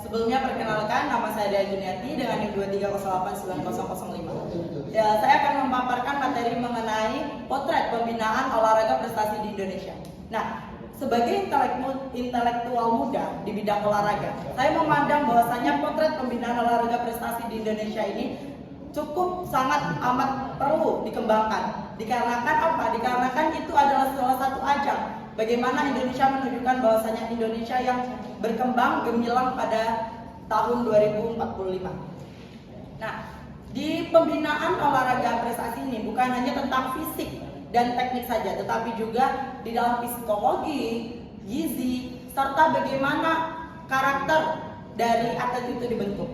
Sebelumnya perkenalkan, nama saya Dea Juniati dengan NIM 23089005. Ya, saya akan memaparkan materi mengenai potret pembinaan olahraga prestasi di Indonesia. Nah, sebagai intelektual muda di bidang olahraga, saya memandang bahwasanya potret pembinaan olahraga prestasi di Indonesia ini cukup sangat amat perlu dikembangkan. Dikarenakan apa? Dikarenakan itu adalah salah satu ajang bagaimana Indonesia menunjukkan bahwasanya Indonesia yang berkembang gemilang pada tahun 2045. Nah, di pembinaan olahraga prestasi ini bukan hanya tentang fisik dan teknik saja, tetapi juga di dalam psikologi, gizi, serta bagaimana karakter dari atlet itu dibentuk.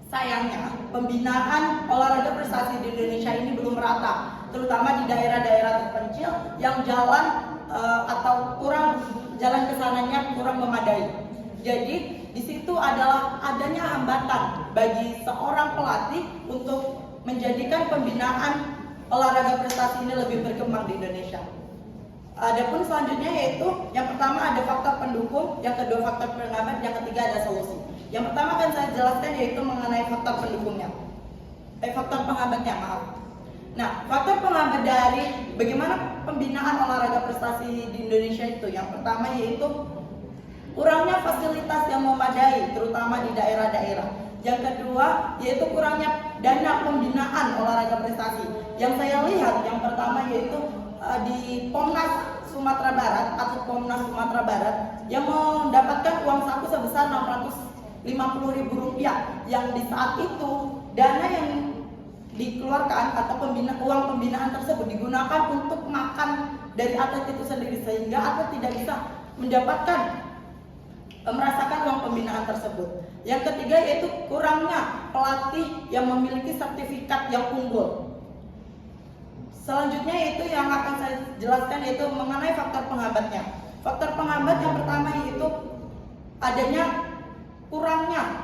Sayangnya, pembinaan olahraga prestasi di Indonesia ini belum merata, terutama di daerah-daerah terpencil yang jalan atau kurang jalan kesananya kurang memadai. Jadi di situ adalah adanya hambatan bagi seorang pelatih untuk menjadikan pembinaan olahraga prestasi ini lebih berkembang di Indonesia. Adapun selanjutnya yaitu yang pertama ada faktor pendukung, yang kedua faktor penghambat, yang ketiga ada solusi. Yang pertama akan saya jelaskan yaitu mengenai faktor pendukungnya. Faktor penghambatnya, maaf. Nah, faktor penghambat dari bagaimana pembinaan olahraga prestasi di Indonesia itu yang pertama yaitu kurangnya fasilitas yang memadai, terutama di daerah-daerah. Yang kedua yaitu kurangnya dana pembinaan olahraga prestasi. Yang saya lihat yang pertama yaitu di Pomnas Sumatera Barat atau Pomnas Sumatera Barat yang mendapatkan uang saku sebesar Rp650.000 yang di saat itu dana yang dikeluarkan atau uang pembinaan tersebut digunakan untuk makan dari atlet itu sendiri sehingga atlet tidak bisa merasakan uang pembinaan tersebut. Yang ketiga yaitu kurangnya pelatih yang memiliki sertifikat yang unggul. Selanjutnya yaitu yang akan saya jelaskan yaitu mengenai faktor penghambatnya. Faktor penghambat yang pertama yaitu adanya kurangnya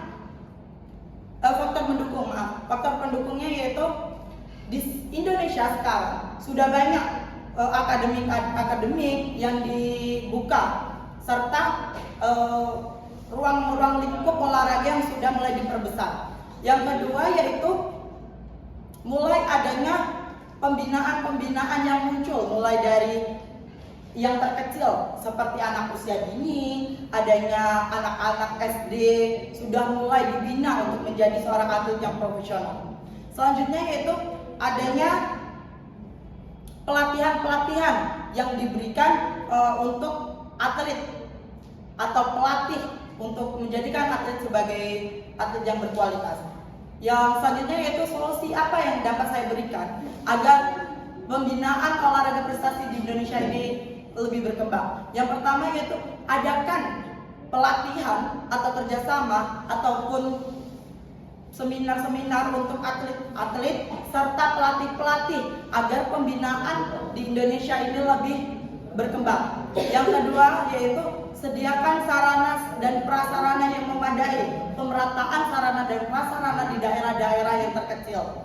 faktor pendukung, faktor pendukungnya yaitu di Indonesia sekarang sudah banyak akademik yang dibuka serta ruang-ruang lingkup olahraga yang sudah mulai diperbesar. Yang kedua yaitu mulai adanya pembinaan yang muncul mulai dari yang terkecil seperti anak usia dini, adanya anak-anak SD sudah mulai dibina untuk menjadi seorang atlet yang profesional. Selanjutnya yaitu adanya pelatihan-pelatihan yang diberikan untuk atlet atau pelatih untuk menjadikan atlet sebagai atlet yang berkualitas. Yang selanjutnya yaitu solusi apa yang dapat saya berikan agar pembinaan olahraga prestasi di Indonesia ini lebih berkembang. Yang pertama yaitu adakan pelatihan atau kerjasama ataupun seminar-seminar untuk atlet-atlet serta pelatih-pelatih agar pembinaan di Indonesia ini lebih berkembang. Yang kedua yaitu sediakan sarana dan prasarana yang memadai, pemerataan sarana dan prasarana di daerah-daerah yang terkecil.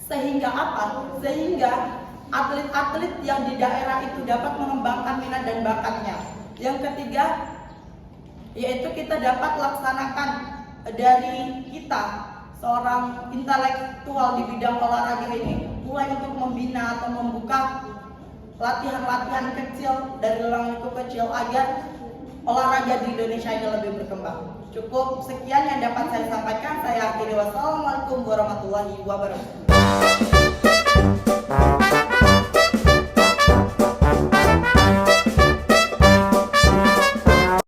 Sehingga apa? Sehingga atlet-atlet yang di daerah itu dapat mengembangkan minat dan bakatnya. Yang ketiga yaitu kita dapat laksanakan dari kita seorang intelektual di bidang olahraga ini mulai untuk membina atau membuka latihan-latihan kecil dari ruang lingkup kecil agar olahraga di Indonesia ini lebih berkembang. Cukup sekian yang dapat saya sampaikan. Saya akhiri. Wassalamualaikum warahmatullahi wabarakatuh.